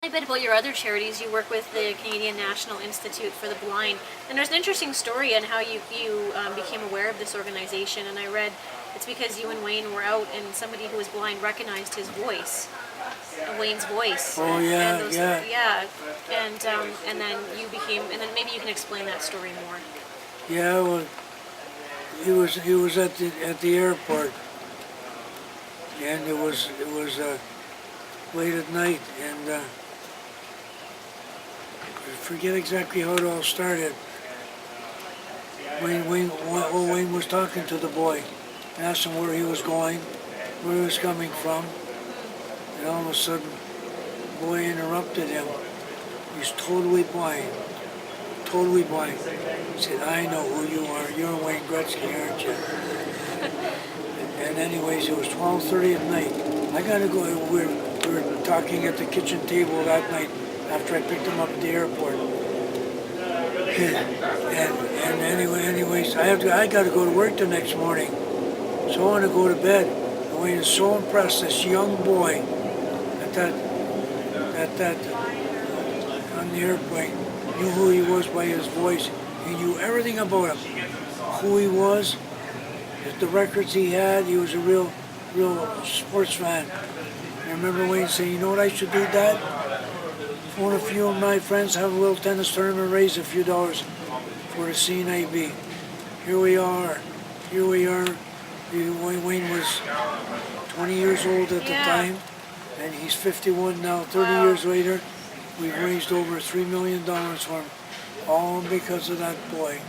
a bit about your other charities. You work with the Canadian National Institute for the Blind, and there's an interesting story on how you became aware of this organization. And I read it's because you and Wayne were out, and somebody who was blind recognized his voice, Wayne's voice. Oh yeah, and yeah. And then you became, and then maybe you can explain that story more. Yeah, well, he was at the airport, and it was late at night, and I forget exactly how it all started. Wayne was talking to the boy, asked him where he was going, where he was coming from, and all of a sudden, the boy interrupted him. He's totally blind. Totally blind. He said, "I know who you are. You're Wayne Gretzky, aren't you?" And anyways, it was 12:30 at night. I gotta go. We were talking at the kitchen table that night after I picked him up at the airport. And anyways, I gotta go to work the next morning. So I want to go to bed. And Wayne is so impressed. This young boy at that on the airplane knew who he was by his voice. He knew everything about him, who he was, the records he had. He was a real sports fan. I remember Wayne saying, "You know what I should do, Dad? Phone a few of my friends, have a little tennis tournament, raise a few dollars for the CNIB." Here we are. Wayne was 20 years old at the time, and he's 51 now. 30 years later, we've raised over $3 million for him, all because of that boy.